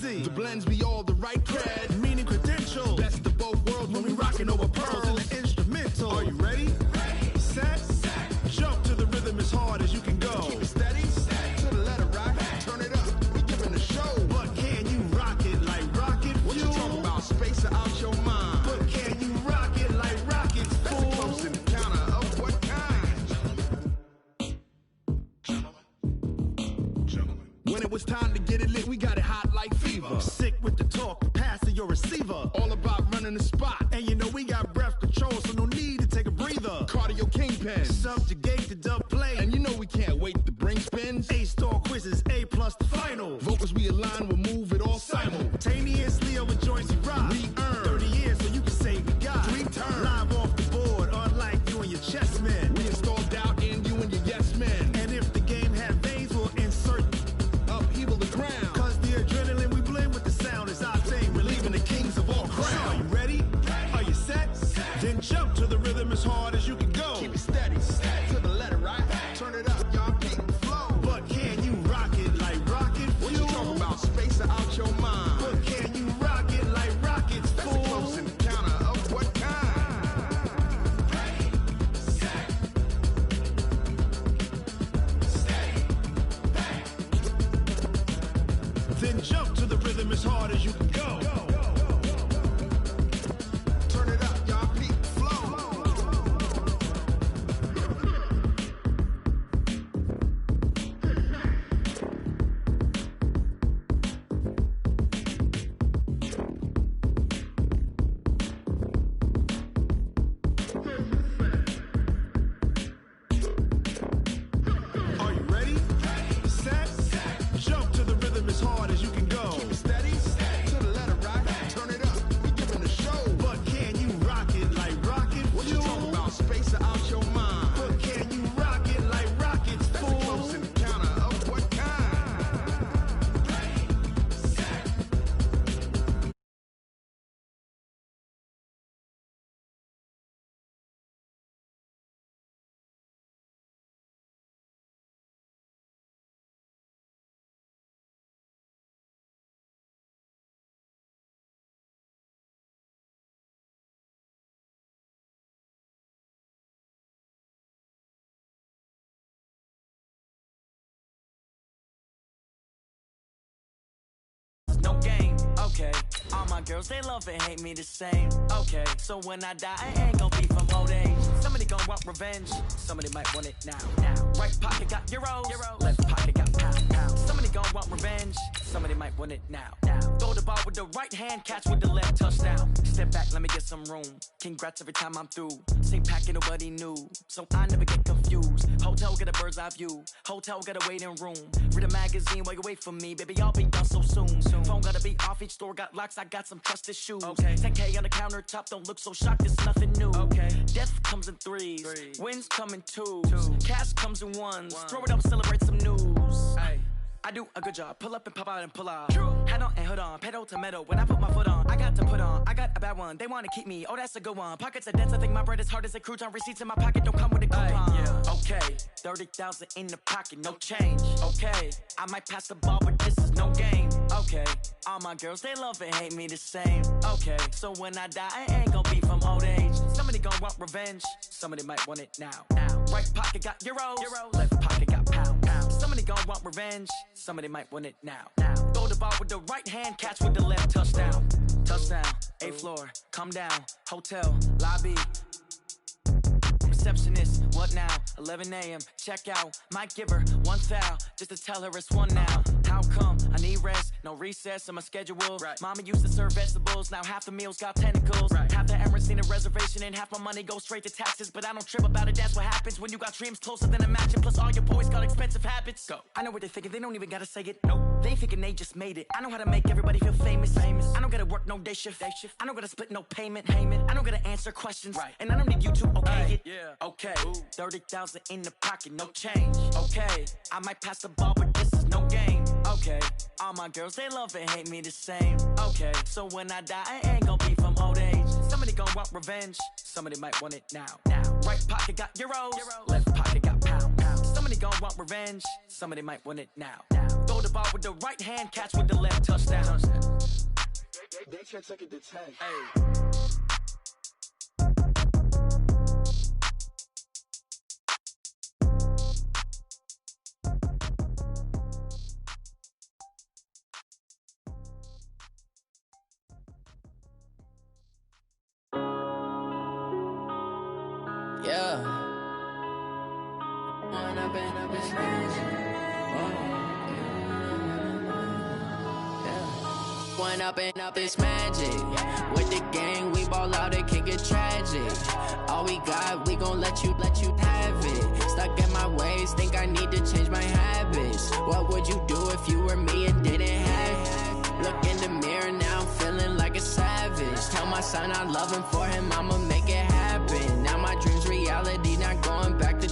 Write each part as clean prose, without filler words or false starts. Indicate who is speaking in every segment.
Speaker 1: easy. The blends be all the right cred, meaning credential. Best of both worlds when we rockin' over pearls in the instrumental. Are you ready? Ready. Set. Jump to the rhythm as hard as you can go. Keep it steady. To the letter right. Turn it up. We giving the show. But can you rock it like rocket fuel? What you talking about? Space out your mind. But can you rock it like rockets, fool? That's a close encounter of what kind? When it was time to get it lit, we got it hot like fever. Sick with the talk, pass to your receiver. All about running the spot. And you know we got breath control, so no need to take a breather. Cardio kingpin, subjugate the dub play. And you know we can't wait to bring spins. A-star quizzes, A+ the final. Vocals we align, we'll move it all simultaneously over joints we rock. We earn 30 years so you can say we got 3 turns. Live off the board, unlike you and your chess men. We install doubt in you and your yes men. And if the game had veins, we'll insert upheaval the ground. Cause the adrenaline we blend with the sound is our thing. We're leaving the kings of all crowns. So are you ready? Are you set? Then jump to the rhythm as hard as you can go. Keep it steady. To the letter right. Turn it up, y'all keep the flow. But can you rock it like rocket fuel? What you talking about? Space out your mind. But can you rock it like rockets, fool? That's a close encounter of what kind? Ready, set, steady, bang. Then jump to the rhythm as hard as you can go. Turn it up, y'all keep the flow. Are you ready? Ready. Set. Jump to the rhythm as hard as you can go. Keep it steady. To the letter right. Turn it up. We giving the show. But can you rock it like rocket fuel? What you talking about? Space out your mind. But can you rock it like rockets, fool? That's a close encounter of what kind? Ready, set.
Speaker 2: No game, okay. All my girls, they love and hate me the same, okay. So when I die, I ain't gon' be from old age. Somebody gon' want revenge, somebody might want it now. Right pocket got euros, left pocket got pound. Somebody gon' want revenge, somebody might want it now. Throw the ball with the right hand, catch with the left, touchdown. Step back, let me get some room. Congrats every time I'm through. Same packet, nobody knew, so I never get confused. Hotel get a bird's eye view, hotel got a waiting room. Read a magazine while you wait for me, baby, I'll be done so soon. Phone gotta be off, each store got locks, I got some trusted shoes. Okay. 10K on the countertop, don't look so shocked, it's nothing new. Okay. Death comes in threes, wins come in twos. Cash comes in ones, throw it up, celebrate some news. Ay. I do a good job, pull up and pop out and pull out. Head on and hood on, pedal to metal. When I put my foot on, I got to put on. I got a bad one, they wanna keep me, oh that's a good one. Pockets are dense, I think my bread is hard as a crouton. Receipts in my pocket don't come with a coupon. Yeah. Okay, 30,000 in the pocket, no change. Okay, I might pass the ball, but this is no game. Okay, all my girls, they love and hate me the same. Okay, so when I die, I ain't gon' be from old age. Somebody gon' want revenge, somebody might want it now. Right pocket got euros, left pocket got pound. Somebody gon' want revenge, somebody might want it now. Throw the ball with the right hand, catch with the left, touchdown. Touchdown, 8th floor, come down, hotel, lobby. Receptionist, what now? 11 a.m. check out. Might give her one foul just to tell her it's one now. How come? I need rest, no recess in my schedule. Right. Mama used to serve vegetables, now half the meals got tentacles. Right. Half the Emirates need a reservation and half my money goes straight to taxes. But I don't trip about it, that's what happens when you got dreams closer than a match. Plus all your boys got expensive habits. Go. I know what they're thinking, they don't even gotta say it. Nope. They ain't thinking they just made it. I know how to make everybody feel famous. I don't gotta work no day shift. I don't gotta split no payment. I don't gotta answer questions. Right. And I don't need you to okay it. Yeah. Okay, 30,000 in the pocket, no change. Okay, I might pass the ball, but this is no game. Okay, all my girls, they love and hate me the same. Okay, so when I die, I ain't gon' be from old age. Somebody gon' want revenge, somebody might want it now. Right pocket got euros, left pocket got pound. Somebody gon' want revenge, somebody might want it now. Throw the ball with the right hand, catch with the left, touchdown.
Speaker 1: take it to 10.
Speaker 2: Hey.
Speaker 3: Yeah. One up and up is magic. With the gang, we ball out, it can get tragic. All we got, we gon' let you have it. Stuck in my ways, think I need to change my habits. What would you do if you were me and didn't have it? Look in the mirror, now I'm feeling like a savage. Tell my son I love him, for him I'ma make it happen. Now my dream's reality, not going back to.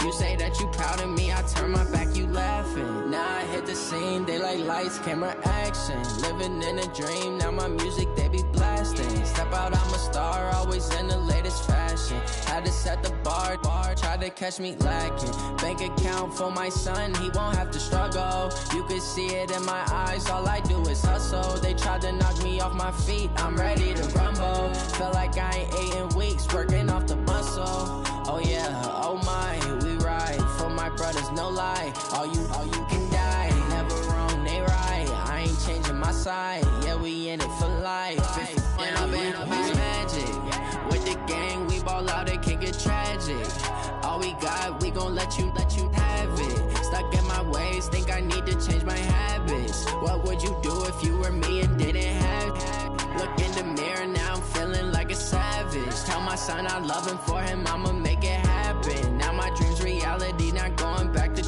Speaker 3: You say that you proud of me, I turn my back, you laughing. Now I hit the scene, they like lights, camera, action. Living in a dream, now my music, they be blasting. Step out, I'm a star, always in the latest fashion. Had to set the bar, try to catch me lacking. Bank account for my son, he won't have to struggle. You can see it in my eyes, all I do is hustle. They tried to knock me off my feet, I'm ready to rumble. Felt like I ain't ate in weeks, working off the muscle. Oh yeah, oh my, we ride for my brothers, no lie. All you can die, never wrong, they right. I ain't changing my side, yeah, we in it for life. When up and up is magic. With the gang, we ball out, it can get tragic. All we got, we gon' let you have it. Stuck in my ways, think I need to change my habits. What would you do if you were me and didn't have it? Look in the mirror, now I'm feeling like a savage. Tell my son I love him, for him I'ma make it happen. Now my dream's reality, not going back to.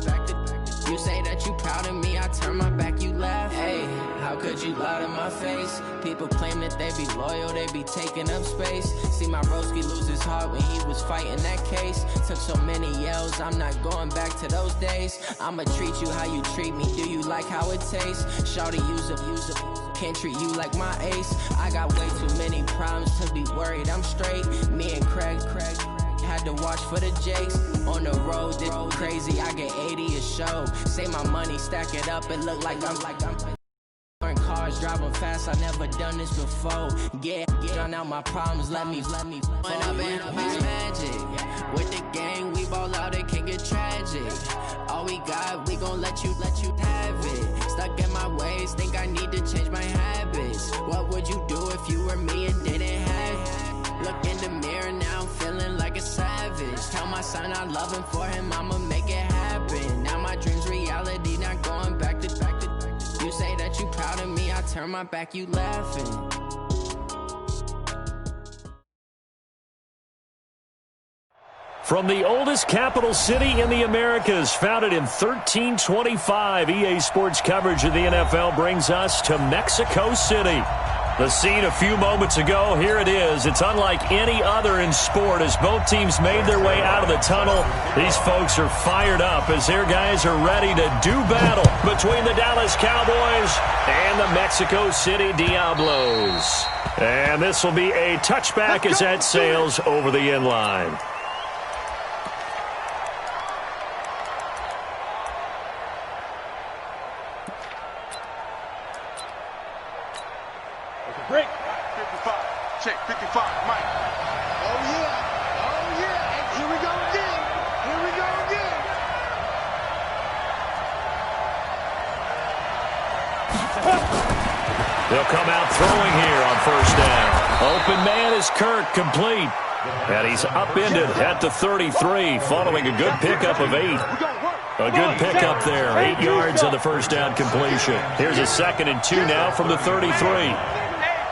Speaker 3: You say that you proud of me, I turn my back, you laugh. Hey, how could you lie to my face? People claim that they be loyal, they be taking up space. See my broski lose his heart when he was fighting that case. Took so many yells, I'm not going back to those days. I'ma treat you how you treat me, do you like how it tastes? Shawty, use up, can't treat you like my ace. I got way too many problems to be worried, I'm straight. Me and Craig had to watch for the Jakes. On the road, this crazy, I get 80 a show. Say my money, stack it up, it look like I'm cars, driving fast, I never done this before. Yeah, drown out my problems, let me When up and up is magic. With the gang, we ball out, it can get tragic. All we got, we gon' let you have it. Stuck in my ways, think I need to change my habits. What would you do if you were me and didn't have it? Look in the mirror, now I'm feeling like a savage. Tell my son I love him, for him I'ma make it happen. Now my dream's reality, not going back to. You say that you proud of me, I turn my back, you laughing.
Speaker 4: From the oldest capital city in the Americas, founded in 1325, EA Sports coverage of the NFL brings us to Mexico City. The scene a few moments ago, here it is. It's unlike any other in sport as both teams made their way out of the tunnel. These folks are fired up as their guys are ready to do battle between the Dallas Cowboys and the Mexico City Diablos. And this will be a touchback as that sails over the end line.
Speaker 1: Break. 55. Check. 55. Mike. Oh, yeah. Oh, yeah. And here we go again. Here we go again.
Speaker 4: They'll come out throwing here on first down. Open man is Kirk, complete. And he's upended at the 33, following a good pickup of 8. A good pickup there. 8 yards on the first down completion. Here's a 2nd and 2 now from the 33.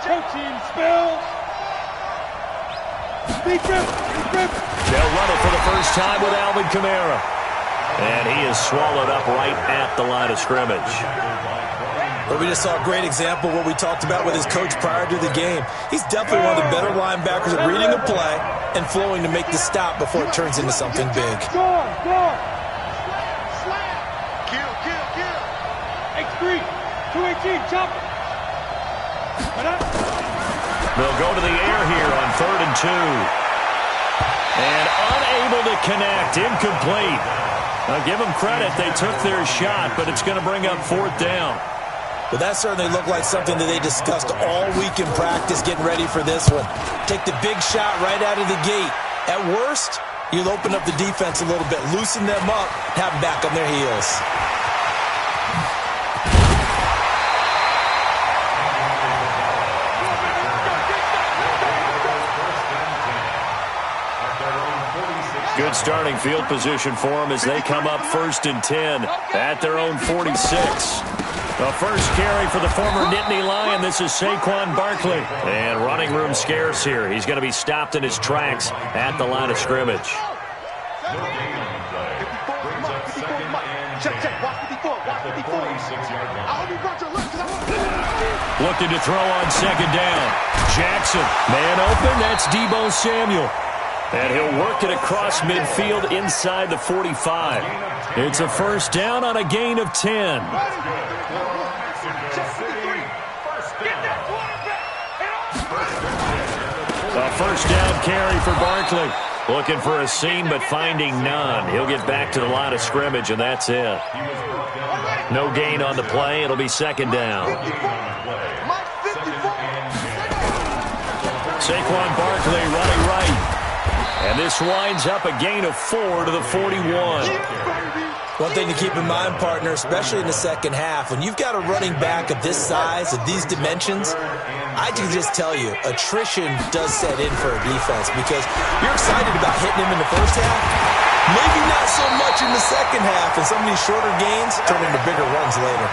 Speaker 1: Coaching spells.
Speaker 4: They'll run it for the first time with Alvin Kamara. And he is swallowed up right at the line of scrimmage.
Speaker 5: But we just saw a great example of what we talked about with his coach prior to the game. He's definitely one of the better linebackers at reading a play and flowing to make the stop before it turns into something big.
Speaker 1: Kill. X3. 218. Chop.
Speaker 4: They'll go to the air here on 3rd and 2. And unable to connect, incomplete. Now give them credit, they took their shot, but it's going to bring up 4th down.
Speaker 5: Well, that certainly looked like something that they discussed all week in practice getting ready for this one. Take the big shot right out of the gate. At worst, you'll open up the defense a little bit, loosen them up, have them back on their heels.
Speaker 4: Good starting field position for them as they come up 1st and 10 at their own 46. The first carry for the former Nittany Lion. This is Saquon Barkley. And running room scarce here. He's going to be stopped in his tracks at the line of scrimmage. Looking to throw on 2nd down. Jackson, man open. That's Deebo Samuel. And he'll work it across midfield inside the 45. It's a 1st down on a gain of 10. A 1st down carry for Barkley. Looking for a seam, but finding none. He'll get back to the line of scrimmage, and that's it. No gain on the play. It'll be 2nd down. Saquon Barkley running right. And this winds up a gain of 4 to the 41.
Speaker 5: One thing to keep in mind, partner, especially in the second half, when you've got a running back of this size, of these dimensions, I can just tell you, attrition does set in for a defense because you're excited about hitting him in the first half. Maybe not so much in the second half, and some of these shorter gains turn into bigger runs later.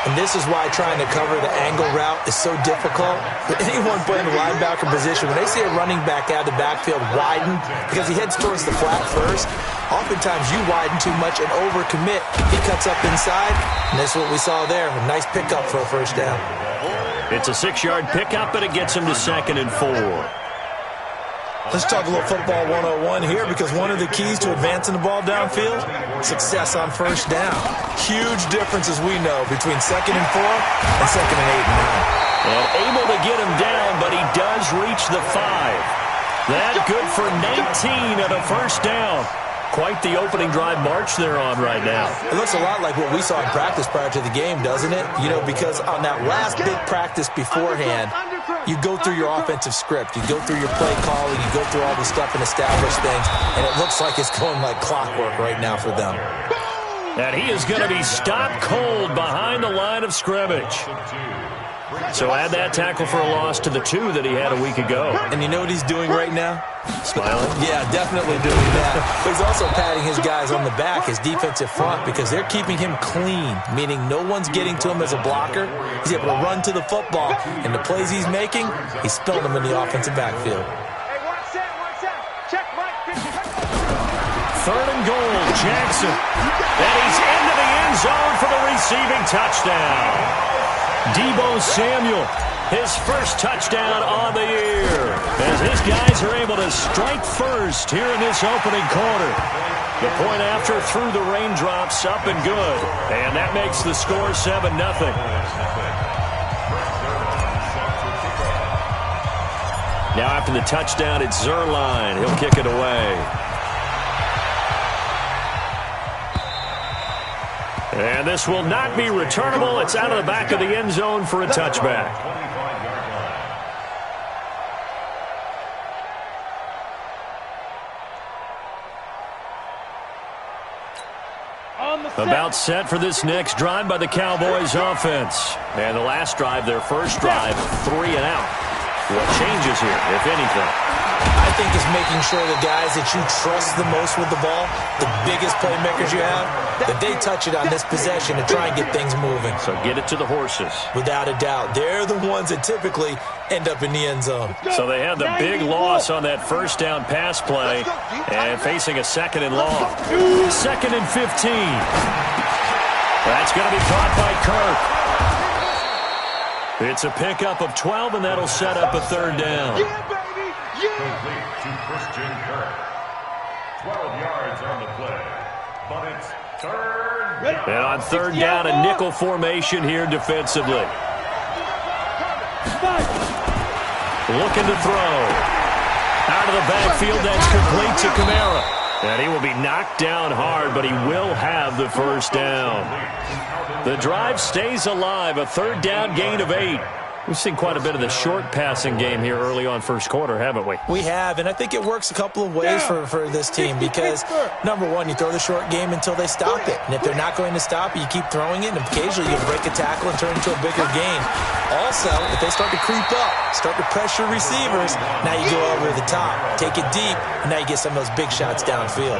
Speaker 5: And this is why trying to cover the angle route is so difficult. For anyone playing the linebacker position, when they see a running back out of the backfield widen, because he heads towards the flat first, oftentimes you widen too much and overcommit. He cuts up inside, and that's what we saw there. A nice pickup for a 1st down.
Speaker 4: It's a 6-yard pickup, and it gets him to 2nd and 4.
Speaker 5: Let's talk a little football 101 here, because one of the keys to advancing the ball downfield, success on 1st down. Huge difference, as we know, between 2nd and 4 and 2nd and 8 and 9.
Speaker 4: And able to get him down, but he does reach the 5. That good for 19 at a 1st down. Quite the opening drive march they're on right now.
Speaker 5: It looks a lot like what we saw in practice prior to the game, doesn't it? You know, because on that last big practice beforehand, you go through your offensive script. You go through your play calling. You go through all the stuff and establish things. And it looks like it's going like clockwork right now for them.
Speaker 4: And he is going to be stopped cold behind the line of scrimmage. So add that tackle for a loss to the 2 that he had a week ago.
Speaker 5: And you know what he's doing right now?
Speaker 4: Smiling?
Speaker 5: Yeah, definitely doing that. But he's also patting his guys on the back, his defensive front, because they're keeping him clean, meaning no one's getting to him as a blocker. He's able to run to the football, and the plays he's making, he's spilling them in the offensive backfield.
Speaker 4: 3rd and goal, Jackson. And he's into the end zone for the receiving touchdown. Deebo Samuel, his 1st touchdown on the year, as his guys are able to strike first here in this opening quarter. The point after through the raindrops, up and good, and that makes the score 7-0. Now after the touchdown, it's Zerline. He'll kick it away. And this will not be returnable. It's out of the back of the end zone for a touchback. About set for this next drive by the Cowboys offense. And the last drive, their first drive, 3 and out. What changes here, if anything?
Speaker 5: I think it's making sure the guys that you trust the most with the ball, the biggest playmakers you have, that they touch it on this possession to try and get things moving.
Speaker 4: So get it to the horses.
Speaker 5: Without a doubt. They're the ones that typically end up in the end zone.
Speaker 4: So they have the big loss on that 1st down pass play and facing a 2nd and long. 2nd and 15. That's going to be caught by Kirk. It's a pickup of 12, and that'll set up a 3rd down.
Speaker 6: Complete to Christian Kirk. 12 yards on the play, but it's 3rd down.
Speaker 4: And on 3rd down, a nickel formation here defensively. Looking to throw. Out of the backfield, that's complete to Kamara. And he will be knocked down hard, but he will have the 1st down. The drive stays alive, a third down gain of 8. We've seen quite a bit of the short passing game here early on first quarter, haven't we?
Speaker 5: We have, and I think it works a couple of ways for this team because, number one, you throw the short game until they stop it. And if they're not going to stop it, you keep throwing it, and occasionally you break a tackle and turn it into a bigger gain. Also, if they start to creep up, start to pressure receivers, now you go over the top, take it deep, and now you get some of those big shots downfield.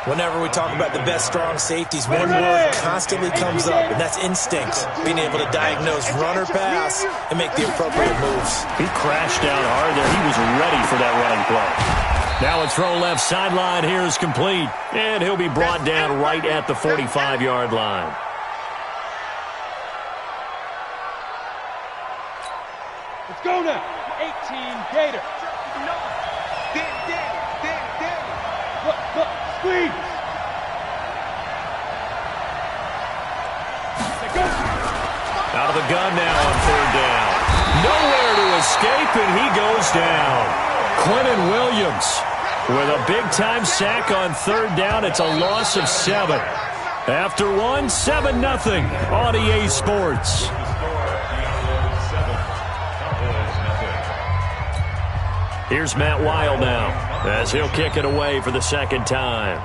Speaker 5: Whenever we talk about the best strong safeties, one word constantly comes up, and that's instincts. Being able to diagnose run or pass and make the appropriate moves.
Speaker 4: He crashed down hard there. He was ready for that running play. Now a throw left sideline here is complete, and he'll be brought down right at the 45-yard line.
Speaker 7: Let's go now. 18 Gator. Look. Squeeze!
Speaker 4: Out of the gun now on third down. Nowhere to escape, and he goes down. Quentin Williams with a big-time sack on third down. It's a loss of 7. After 7-0 on EA Sports. Here's Matt Weil now as he'll kick it away for the second time.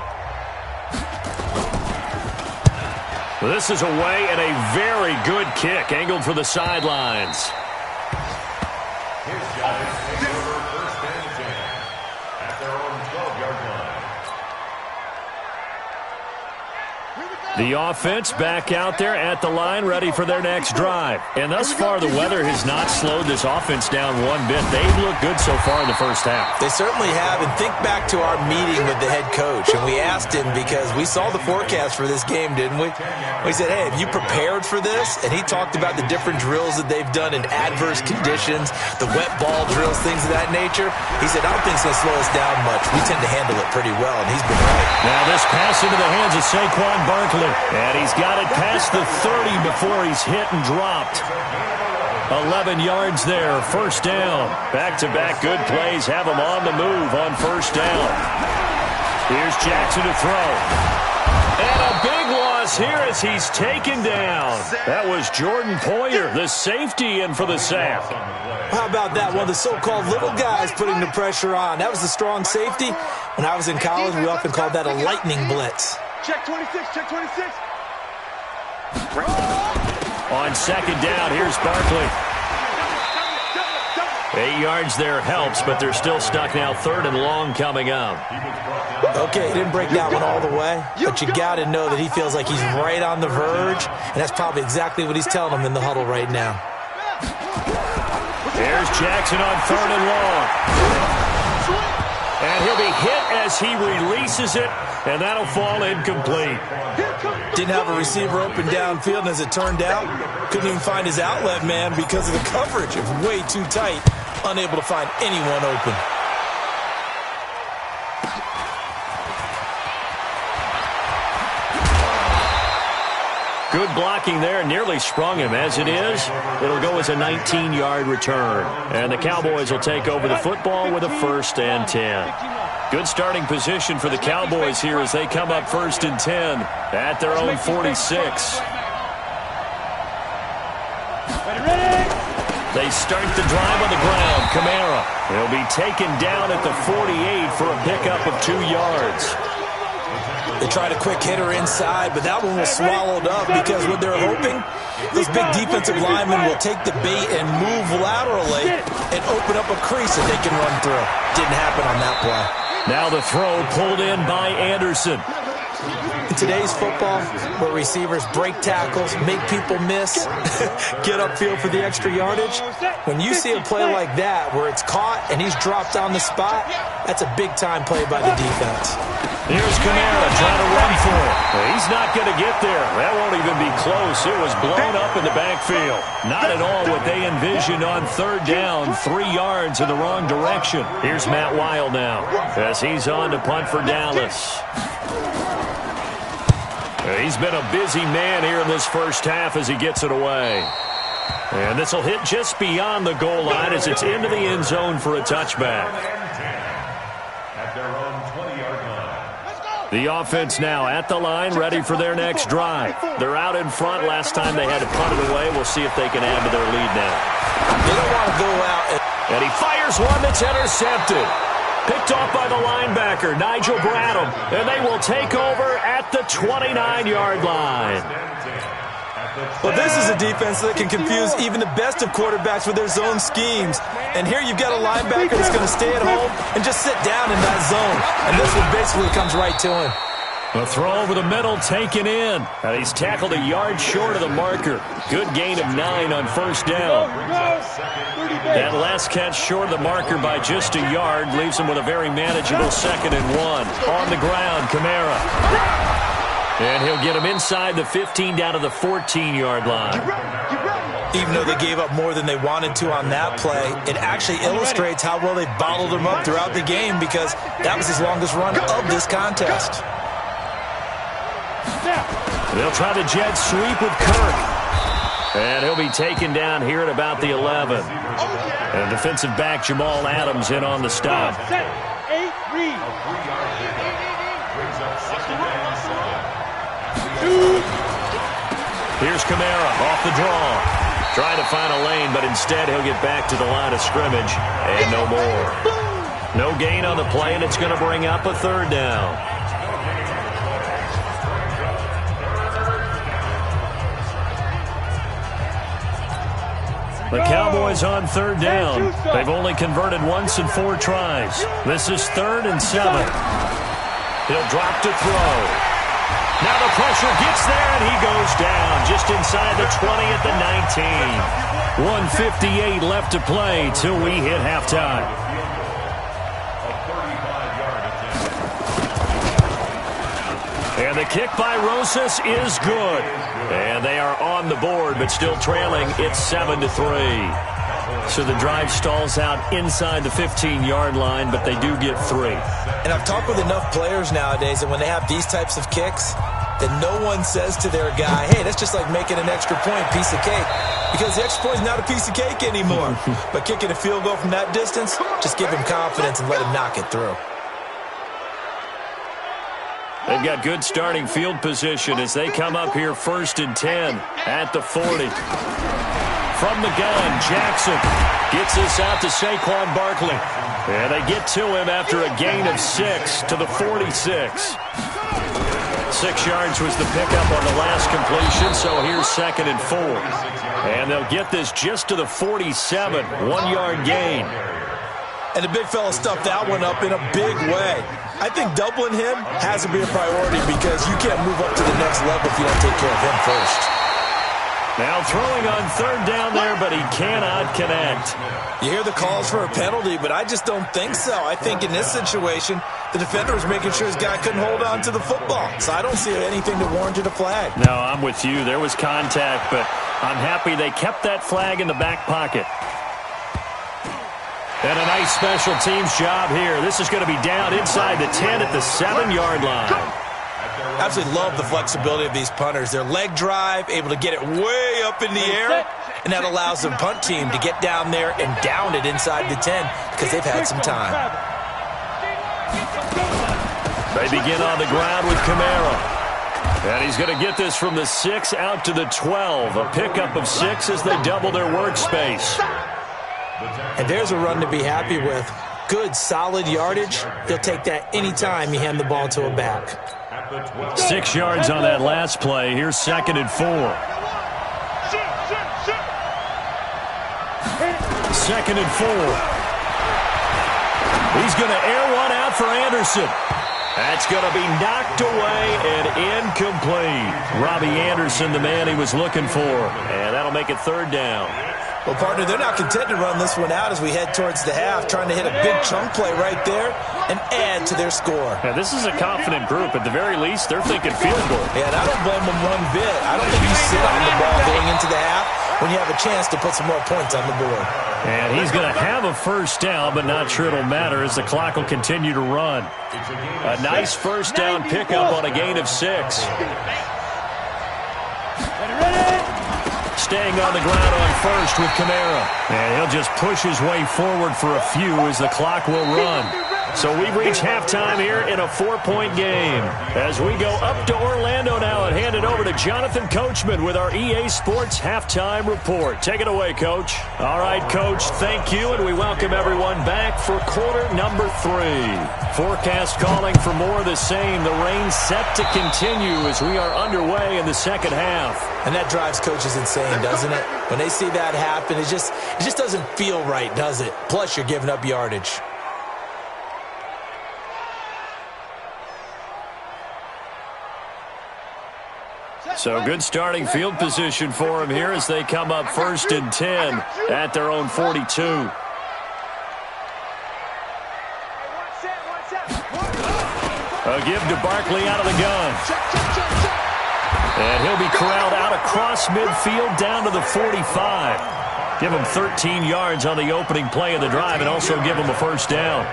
Speaker 4: This is away and a very good kick angled for the sidelines.
Speaker 6: Here's guys, first and 10 at their own 12-yard line.
Speaker 4: The offense back out there at the line, ready for their next drive. And thus far, the weather has not slowed this offense down one bit. They've looked good so far in the first half.
Speaker 5: They certainly have. And think back to our meeting with the head coach. And we asked him because we saw the forecast for this game, didn't we? We said, hey, have you prepared for this? And he talked about the different drills that they've done in adverse conditions, the wet ball drills, things of that nature. He said, I don't think it's going to slow us down much. We tend to handle it pretty well, and he's been right.
Speaker 4: Now this pass into the hands of Saquon Barkley. And he's got it past the 30 before he's hit and dropped. 11 yards there, first down. Back-to-back good plays have him on the move on first down. Here's Jackson to throw. And a big loss here as he's taken down. That was Jordan Poyer, the safety, in for the sack.
Speaker 5: How about that? One of the so-called little guys putting the pressure on. That was the strong safety. When I was in college, we often called that a lightning blitz.
Speaker 7: Check 26, check 26.
Speaker 4: On second down, here's Barkley. 8 yards there helps, but they're still stuck now. Third and long coming up.
Speaker 5: Okay, he didn't break that one all the way, but you got to know that he feels like he's right on the verge, and that's probably exactly what he's telling them in the huddle right now.
Speaker 4: Here's Jackson on third and long. And he'll be hit as he releases it, and that'll fall incomplete.
Speaker 5: Didn't have a receiver open downfield, and as it turned out, couldn't even find his outlet man because of the coverage. It was way too tight, unable to find anyone open.
Speaker 4: Good blocking there, nearly sprung him. As it is, it'll go as a 19-yard return. And the Cowboys will take over the football with a 1st and 10. Good starting position for the Cowboys here as they come up 1st and 10 at their own 46. They start the drive on the ground. Kamara will be taken down at the 48 for a pickup of 2 yards.
Speaker 5: They tried a quick hitter inside, but that one was swallowed up because what they're hoping, those big defensive linemen will take the bait and move laterally and open up a crease that they can run through. Didn't happen on that play.
Speaker 4: Now the throw pulled in by Anderson.
Speaker 5: In today's football, where receivers break tackles, make people miss, get upfield for the extra yardage, when you see a play like that where it's caught and he's dropped on the spot, that's a big-time play by the defense.
Speaker 4: Here's Kamara trying to run for it. He's not going to get there. That won't even be close. It was blown up in the backfield. Not at all what they envisioned on third down. 3 yards in the wrong direction. Here's Matt Weil now as he's on to punt for Dallas. He's been a busy man here in this first half as he gets it away. And this will hit just beyond the goal line as it's into the end zone for a touchback.
Speaker 6: At their own 20-yard line.
Speaker 4: The offense now at the line, ready for their next drive. They're out in front. Last time they had to punt it away. We'll see if they can add to their lead now.
Speaker 5: They don't want to go out.
Speaker 4: And he fires one that's intercepted. Picked off by the linebacker, Nigel Bradham. And they will take over at the 29-yard line.
Speaker 5: Well, this is a defense that can confuse even the best of quarterbacks with their zone schemes. And here you've got a linebacker that's going to stay at home and just sit down in that zone. And this one basically comes right to him.
Speaker 4: A throw over the middle taken in. And he's tackled a yard short of the marker. Good gain of 9 on first down. That last catch short of the marker by just a yard leaves him with a very manageable 2nd and 1. On the ground, Kamara. And he'll get him inside the 15 down to the 14-yard line.
Speaker 5: Even though they gave up more than they wanted to on that play, it actually illustrates how well they bottled him up throughout the game because that was his longest run of this contest.
Speaker 4: They'll try the jet sweep with Kirk. And he'll be taken down here at about the 11. And defensive back Jamal Adams in on the stop. Here's Kamara off the draw. Trying to find a lane, but instead he'll get back to the line of scrimmage. And no more. No gain on the play, and it's going to bring up a 3rd down. The Cowboys on 3rd down. They've only converted once in 4 tries. This is 3rd and 7. He'll drop to throw. Now the pressure gets there, and he goes down just inside the 20 at the 19. 1:58 left to play till we hit halftime. And the kick by Rosas is good. And they are on the board, but still trailing. It's 7-3. So the drive stalls out inside the 15-yard line, but they do get 3.
Speaker 5: And I've talked with enough players nowadays that when they have these types of kicks, that no one says to their guy, hey, that's just like making an extra point, piece of cake. Because the extra point is not a piece of cake anymore. But kicking a field goal from that distance, just give him confidence and let him knock it through.
Speaker 4: They've got good starting field position as they come up here 1st and 10 at the 40. From the gun, Jackson gets this out to Saquon Barkley. And they get to him after a gain of 6 to the 46. 6 yards was the pickup on the last completion, so here's 2nd and 4. And they'll get this just to the 47, 1-yard gain.
Speaker 5: And the big fella stuffed that one up in a big way. I think doubling him has to be a priority because you can't move up to the next level if you don't take care of him first.
Speaker 4: Now throwing on 3rd down there, but he cannot connect.
Speaker 5: You hear the calls for a penalty, but I just don't think so. I think in this situation, the defender was making sure his guy couldn't hold on to the football. So I don't see anything that warranted a flag.
Speaker 4: No, I'm with you. There was contact, but I'm happy they kept that flag in the back pocket. And a nice special teams job here. This is going to be down inside the 10 at the 7-yard line.
Speaker 5: Absolutely love the flexibility of these punters. Their leg drive, able to get it way up in the air, and that allows the punt team to get down there and down it inside the 10 because they've had some time.
Speaker 4: They begin on the ground with Kamara. And he's going to get this from the 6 out to the 12. A pickup of 6 as they double their workspace.
Speaker 5: And there's a run to be happy with. Good, solid yardage. They'll take that anytime you hand the ball to a back.
Speaker 4: 6 yards on that last play. Here's 2nd and 4. 2nd and 4. He's going to air one out for Anderson. That's going to be knocked away and incomplete. Robbie Anderson, the man he was looking for. And that'll make it 3rd down.
Speaker 5: Well, partner, they're not content to run this one out as we head towards the half, trying to hit a big chunk play right there and add to their score.
Speaker 4: Yeah, this is a confident group. At the very least, they're thinking field goal.
Speaker 5: Yeah, and I don't blame them one bit. I don't think you sit on the ball going into the half when you have a chance to put some more points on the board.
Speaker 4: And he's going to have a 1st down, but not sure it'll matter as the clock will continue to run. A nice 1st down pickup on a gain of 6. Staying on the ground on 1st with Kamara. And he'll just push his way forward for a few as the clock will run. So we've reached halftime here in a 4-point game. As we go up to Orlando now and hand it over to Jonathan Coachman with our EA Sports Halftime Report. Take it away, Coach. All right, Coach, thank you, and we welcome everyone back for quarter number 3. Forecast calling for more of the same. The rain set to continue as we are underway in the second half.
Speaker 5: And that drives coaches insane, doesn't it? When they see that happen, it just doesn't feel right, does it? Plus, you're giving up yardage.
Speaker 4: So good starting field position for them here as they come up 1st and 10 at their own 42. A give to Barkley out of the gun. And he'll be corralled out across midfield down to the 45. Give him 13 yards on the opening play of the drive and also give him a first down.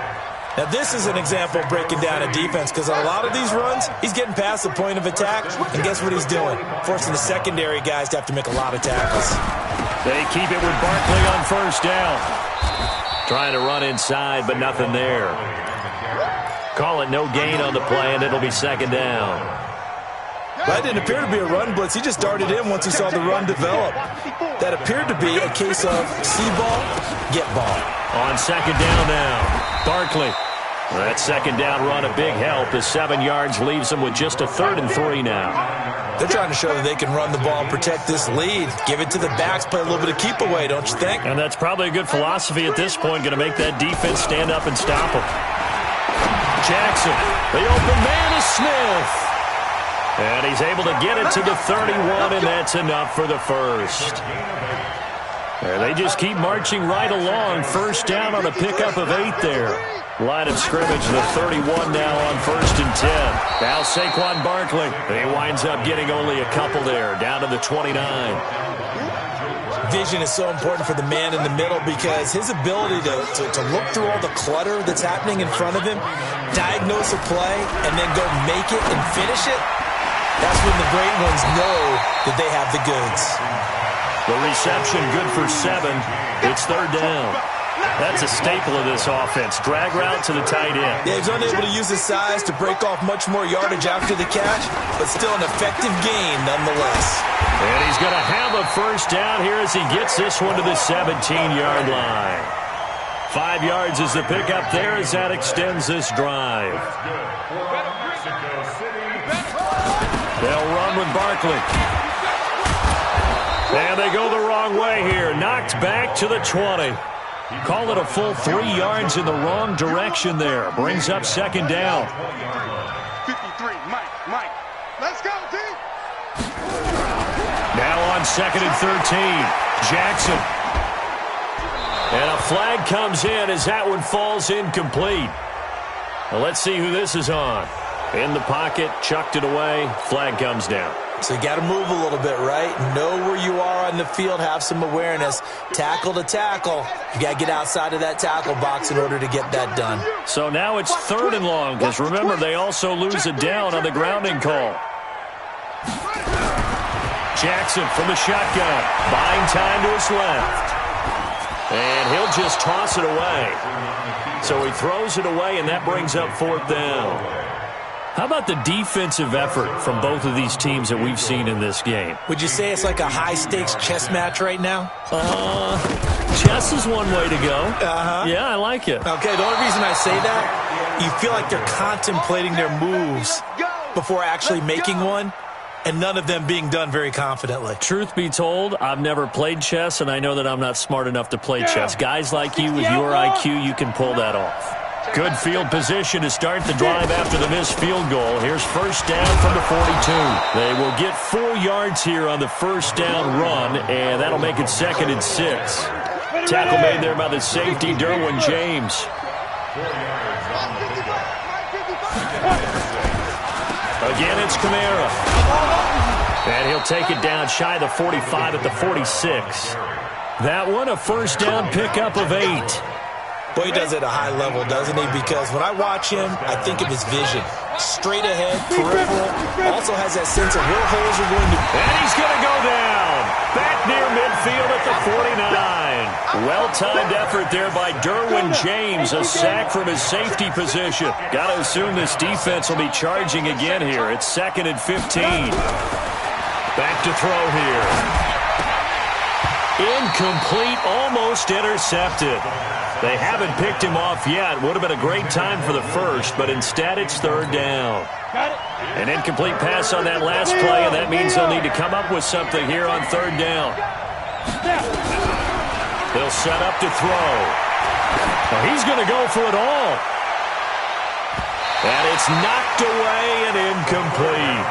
Speaker 5: Now, this is an example of breaking down a defense because on a lot of these runs, he's getting past the point of attack, and guess what he's doing? Forcing the secondary guys to have to make a lot of tackles.
Speaker 4: They keep it with Barkley on first down. Trying to run inside, but nothing there. Call it no gain on the play, and it'll be second down.
Speaker 5: That didn't appear to be a run blitz. He just darted in once he saw the run develop. That appeared to be a case of see ball, get ball.
Speaker 4: On second down now. Barkley. That second down run a big help as 7 yards leaves them with just a 3rd and 3 now.
Speaker 5: They're trying to show that they can run the ball and protect this lead. Give it to the backs, play a little bit of keep away, don't you think?
Speaker 4: And that's probably a good philosophy at this point, going to make that defense stand up and stop them. Jackson, the open man is Smith. And he's able to get it to the 31, and that's enough for the first. And they just keep marching right along. First down on a pickup of 8 there. Line of scrimmage, the 31 now on 1st and 10. Now Saquon Barkley. He winds up getting only a couple there, down to the 29.
Speaker 5: Vision is so important for the man in the middle because his ability to look through all the clutter that's happening in front of him, diagnose a play, and then go make it and finish it, that's when the great ones know that they have the goods.
Speaker 4: The reception good for 7. It's 3rd down. That's a staple of this offense. Drag route to the tight end.
Speaker 5: Yeah, he's unable to use his size to break off much more yardage after the catch, but still an effective gain nonetheless.
Speaker 4: And he's going to have a first down here as he gets this one to the 17-yard line. 5 yards is the pickup there as that extends this drive. They'll run with Barkley. And they go the wrong way here. Knocked back to the 20. Call it a full 3 yards in the wrong direction there. Brings up second down.
Speaker 7: 53, Mike. Let's go, team.
Speaker 4: Now on 2nd and 13. Jackson. And a flag comes in as that one falls incomplete. Well, let's see who this is on. In the pocket, chucked it away. Flag comes down.
Speaker 5: So you got to move a little bit, right? Know where you are on the field, have some awareness. Tackle to tackle. You got to get outside of that tackle box in order to get that done.
Speaker 4: So now it's 3rd and long, because remember, they also lose a down on the grounding call. Jackson from the shotgun. Buying time to his left. And he'll just toss it away. So he throws it away, and that brings up 4th down. How about the defensive effort from both of these teams that we've seen in this game?
Speaker 5: Would you say it's like a high-stakes chess match right now?
Speaker 4: Chess is one way to go. Yeah, I like it.
Speaker 5: Okay, the only reason I say that, you feel like they're contemplating their moves before actually making one, and none of them being done very confidently.
Speaker 4: Truth be told, I've never played chess, and I know that I'm not smart enough to play chess. Guys like you with your IQ, you can pull that off. Good field position to start the drive after the missed field goal. Here's first down from the 42. They will get 4 yards here on the first down run, and that'll make it 2nd and 6. Tackle made there by the safety, Derwin James. Again, it's Kamara. And he'll take it down shy of the 45 at the 46. That one, a first down pickup of 8.
Speaker 5: Boy, he does it at a high level, doesn't he? Because when I watch him, I think of his vision. Straight ahead, peripheral. Also has that sense of where holes are going to be.
Speaker 4: And he's going to go down. Back near midfield at the 49. Well-timed effort there by Derwin James. A sack from his safety position. Got to assume this defense will be charging again here. It's 2nd and 15. Back to throw here. Incomplete, almost intercepted. They haven't picked him off yet. Would have been a great time for the first, but instead it's 3rd down. An incomplete pass on that last play, and that means they'll need to come up with something here on 3rd down. They'll set up to throw. Well, he's going to go for it all. And it's knocked away and incomplete.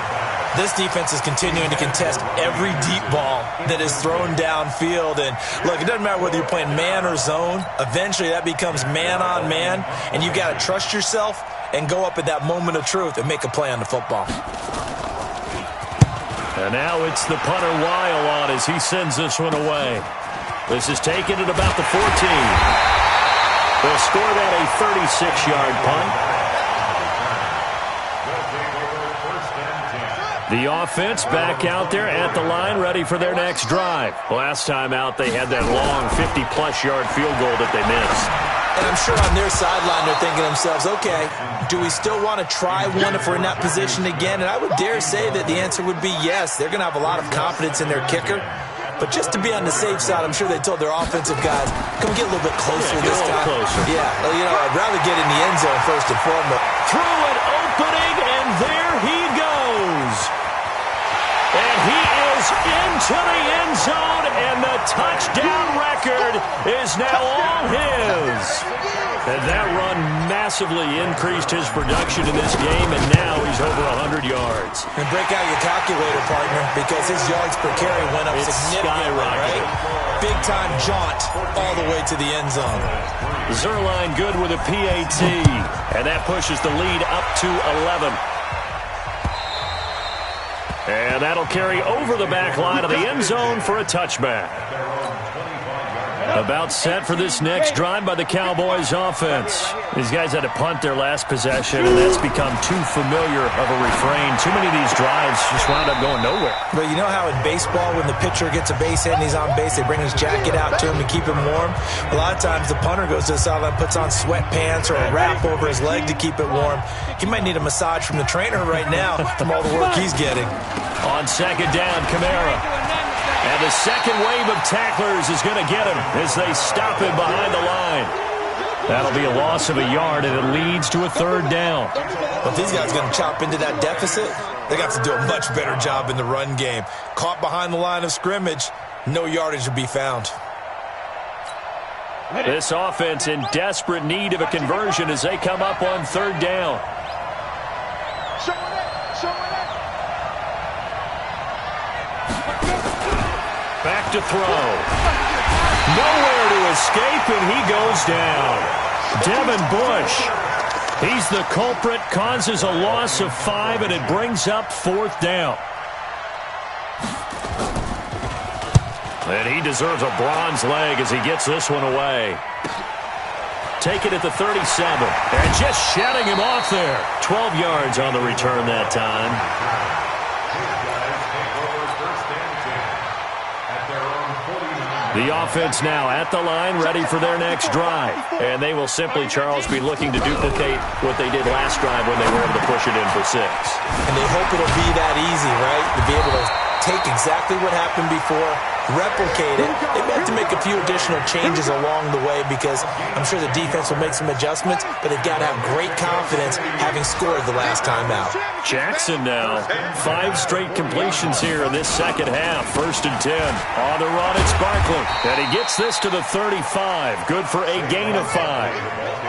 Speaker 5: This defense is continuing to contest every deep ball that is thrown downfield. And, look, it doesn't matter whether you're playing man or zone. Eventually that becomes man-on-man, and you've got to trust yourself and go up at that moment of truth and make a play on the football.
Speaker 4: And now it's the punter Weil on as he sends this one away. This is taken at about the 14. They'll score that a 36-yard punt. The offense back out there at the line, ready for their next drive. Last time out, they had that long 50-plus yard field goal that they missed.
Speaker 5: And I'm sure on their sideline they're thinking to themselves, okay, do we still want to try one if we're in that position again? And I would dare say that the answer would be yes. They're going to have a lot of confidence in their kicker. But just to be on the safe side, I'm sure they told their offensive guys, come get a little bit closer this time.
Speaker 4: Closer.
Speaker 5: Yeah, well, you know, I'd rather get in the end zone first and foremost.
Speaker 4: Through an opening, and there he goes. And he is into the end zone, and the touchdown record is now all his. And that run massively increased his production in this game, and now he's over 100 yards.
Speaker 5: And break out your calculator, partner, because his yards per carry went up significantly, right? Big-time jaunt all the way to the end zone.
Speaker 4: Zerline good with a PAT, and that pushes the lead up to 11. And that'll carry over the back line of the end zone for a touchback. About set for this next drive by the Cowboys offense. These guys had to punt their last possession, and that's become too familiar of a refrain. Too many of these drives just wound up going nowhere.
Speaker 5: But you know how in baseball, when the pitcher gets a base hit and he's on base, they bring his jacket out to him to keep him warm? A lot of times the punter goes to the sideline, puts on sweatpants or a wrap over his leg to keep it warm. He might need a massage from the trainer right now from all the work he's getting.
Speaker 4: On 2nd down, Kamara. And the second wave of tacklers is going to get him as they stop him behind the line. That'll be a loss of a yard, and it leads to a 3rd down.
Speaker 5: But if these guys are going to chop into that deficit, they got to do a much better job in the run game. Caught behind the line of scrimmage, no yardage to be found.
Speaker 4: This offense in desperate need of a conversion as they come up on 3rd down. Back to throw. Nowhere to escape, and he goes down. Devin Bush. He's the culprit, causes a loss of 5, and it brings up 4th down. And he deserves a bronze leg as he gets this one away. Take it at the 37. And just shedding him off there. 12 yards on the return that time. The offense now at the line, ready for their next drive. And they will simply, Charles, be looking to duplicate what they did last drive when they were able to push it in for 6.
Speaker 5: And they hope it'll be that easy, right? To be able to take exactly what happened before, replicate it. They may have to make a few additional changes along the way because I'm sure the defense will make some adjustments, but they've got to have great confidence having scored the last time out.
Speaker 4: Jackson now. 5 straight completions here in this second half. 1st and 10. On the run, it's Barkley. And he gets this to the 35. Good for a gain of 5.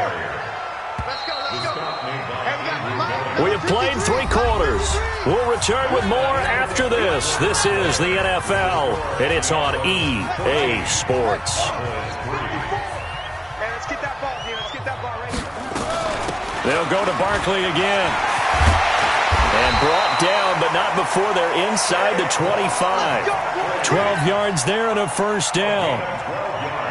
Speaker 4: We have played 3 quarters. We'll return with more after this. This is the NFL, and it's on EA Sports. They'll go to Barkley again. And brought down, but not before they're inside the 25. 12 yards there and a 1st down.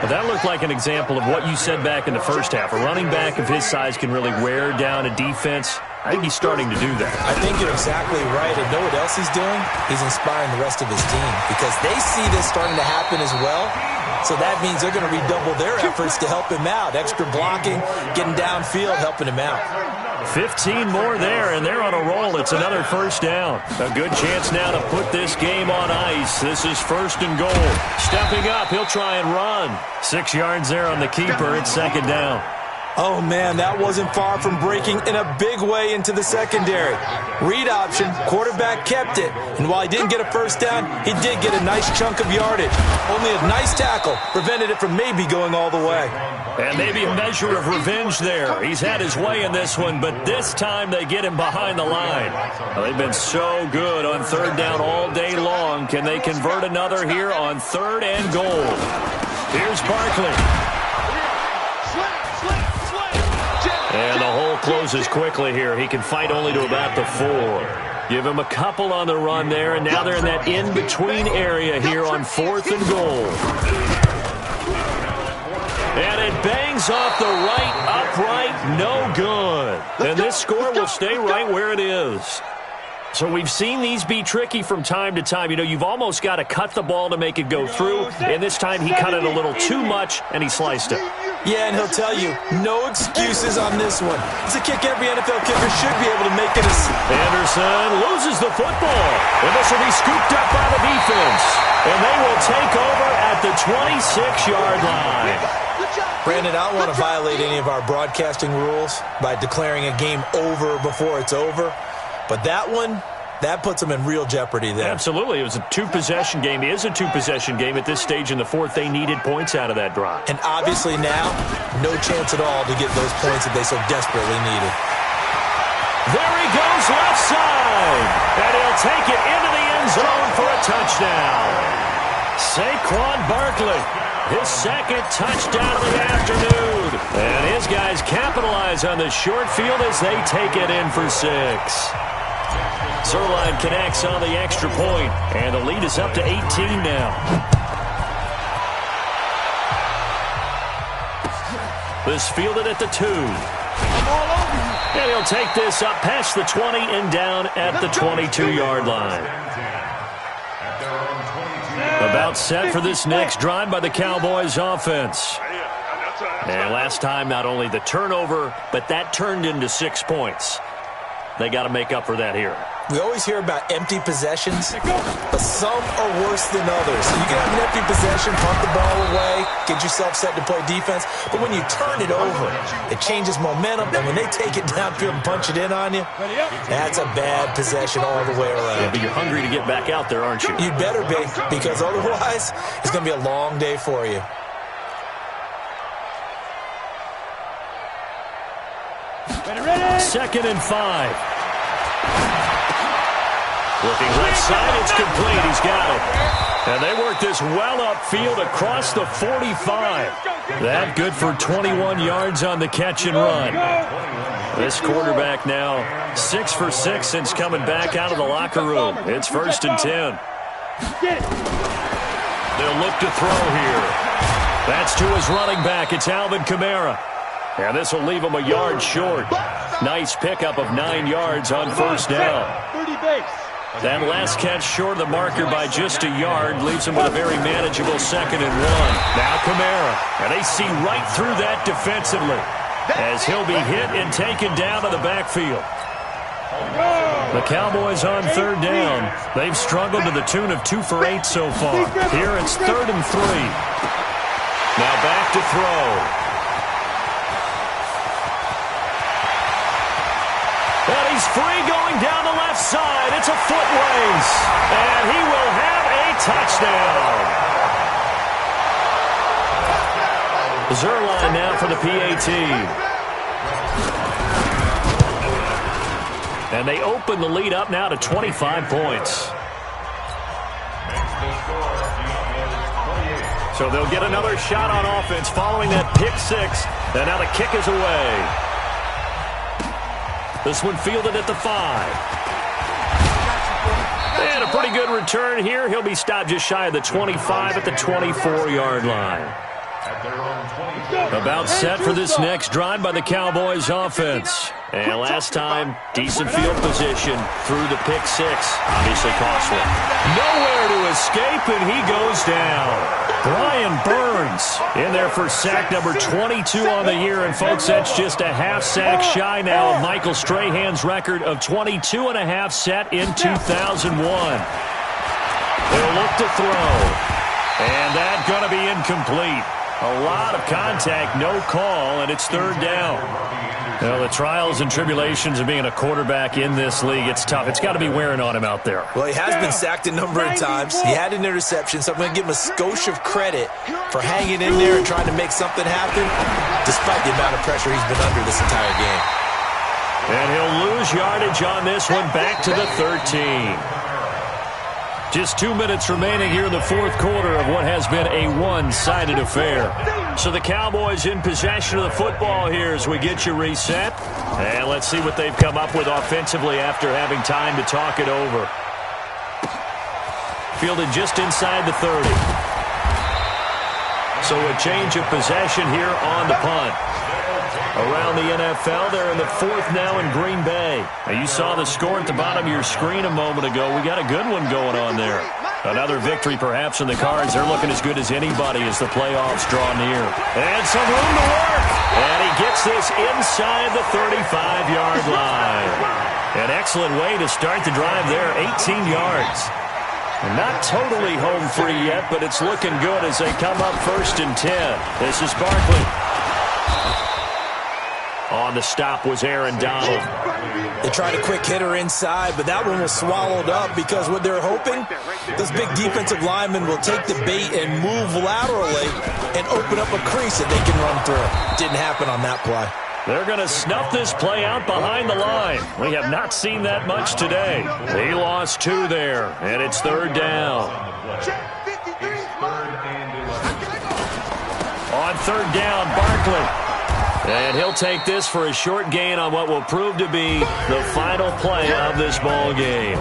Speaker 4: But that looked like an example of what you said back in the first half. A running back of his size can really wear down a defense I think he's starting to do that.
Speaker 5: I think you're exactly right. And know what else he's doing? He's inspiring the rest of his team because they see this starting to happen as well. So that means they're going to redouble their efforts to help him out. Extra blocking, getting downfield, helping him out.
Speaker 4: 15 more there, and they're on a roll. It's another first down. A good chance now to put this game on ice. This is 1st and goal. Stepping up, he'll try and run. 6 yards there on the keeper. It's 2nd down.
Speaker 5: Oh, man, that wasn't far from breaking in a big way into the secondary. Read option, quarterback kept it, and while he didn't get a first down, he did get a nice chunk of yardage. Only a nice tackle prevented it from maybe going all the way.
Speaker 4: And maybe a measure of revenge there. He's had his way in this one, but this time they get him behind the line. Well, they've been so good on 3rd down all day long. Can they convert another here on 3rd and goal? Here's Barkley. And the hole closes quickly here. He can fight only to about the 4. Give him a couple on the run there, and now they're in that in-between area here on 4th and goal. And it bangs off the right upright, no good. And this score will stay right where it is. So we've seen these be tricky from time to time. You know, you've almost got to cut the ball to make it go through. And this time he cut it a little too much, and he sliced it.
Speaker 5: Yeah, and he'll tell you, no excuses on this one. It's a kick every NFL kicker should be able to make it.
Speaker 4: Anderson loses the football. And this will be scooped up by the defense. And they will take over at the 26-yard line.
Speaker 5: Brandon, I don't want to violate any of our broadcasting rules by declaring a game over before it's over. But that one, that puts them in real jeopardy there.
Speaker 4: Absolutely. It was a 2-possession game. It is a 2-possession game at this stage in the 4th. They needed points out of that drive.
Speaker 5: And obviously now, no chance at all to get those points that they so desperately needed.
Speaker 4: There he goes left side. And he'll take it into the end zone for a touchdown. Saquon Barkley, his 2nd touchdown of the afternoon. And his guys capitalize on the short field as they take it in for 6. Zerline connects on the extra point, and the lead is up to 18 now. This fielded at the 2. And he'll take this up past the 20 and down at the 22-yard line. About set for this next drive by the Cowboys offense. And last time, not only the turnover, but that turned into 6 points. They got to make up for that here.
Speaker 5: We always hear about empty possessions, but some are worse than others. You can have an empty possession, punt the ball away, get yourself set to play defense, but when you turn it over, it changes momentum, and when they take it downfield and punch it in on you, that's a bad possession all the way around.
Speaker 4: Yeah, but you're hungry to get back out there, aren't you?
Speaker 5: You'd better be, because otherwise, it's going to be a long day for you.
Speaker 4: Second and 5. Looking left side, it's complete. He's got it. And they work this well upfield across the 45. That good for 21 yards on the catch and run. This quarterback now 6 for 6 since coming back out of the locker room. It's 1st and 10. They'll look to throw here. That's to his running back. It's Alvin Kamara. And this will leave him a yard short. Nice pickup of 9 yards on 1st down.
Speaker 7: 30 base.
Speaker 4: That last catch short of the marker by just a yard leaves him with a very manageable 2nd and 1. Now Kamara. And they see right through that defensively as he'll be hit and taken down to the backfield. The Cowboys on 3rd down. They've struggled to the tune of 2 for 8 so far. Here it's 3rd and 3. Now back to throw. And he's free going down the left side. It's a foot race. And he will have a touchdown. Zerline now for the PAT. And they open the lead up now to 25 points. So they'll get another shot on offense following that pick 6. And now the kick is away. This one fielded at the 5. And a pretty good return here. He'll be stopped just shy of the 25 at the 24-yard line.
Speaker 6: at their own 22.
Speaker 4: About set for this next drive by the Cowboys offense. And last time, decent field position through the pick six. Obviously costly. Nowhere to escape, and he goes down. Brian Burns in there for sack number 22 on the year. And, folks, that's just a half sack shy now of Michael Strahan's record of 22 and a half set in 2001. They'll look to throw. And that's going to be incomplete. A lot of contact, no call, and it's third down. Well, the trials and tribulations of being a quarterback in this league, it's tough. It's got to be wearing on him out there.
Speaker 5: Well, he has been sacked a number of times. He had an interception, so I'm going to give him a skosh of credit for hanging in there and trying to make something happen, despite the amount of pressure he's been under this entire game.
Speaker 4: And he'll lose yardage on this one, back to the 13. Just 2 minutes remaining here in the fourth quarter of what has been a one-sided affair. So the Cowboys in possession of the football here as we get you reset. And let's see what they've come up with offensively after having time to talk it over. Fielded just inside the 30. So a change of possession here on the punt. Around the NFL, they're in the fourth now in Green Bay. Now, you saw the score at the bottom of your screen a moment ago. We got a good one going on there. Another victory perhaps in the cards. They're looking as good as anybody as the playoffs draw near. And some room to work. And he gets this inside the 35-yard line. An excellent way to start the drive there, 18 yards. And not totally home free yet, but it's looking good as they come up 1st and 10. This is Barkley. On the stop was Aaron Donald.
Speaker 5: They tried a quick hitter inside, but that one was swallowed up because what they're hoping, this big defensive lineman will take the bait and move laterally and open up a crease that they can run through. Didn't happen on that play.
Speaker 4: They're going to snuff this play out behind the line. We have not seen that much today. He lost 2 there, and it's third down. On third down, Barkley. And he'll take this for a short gain on what will prove to be the final play of this ball game.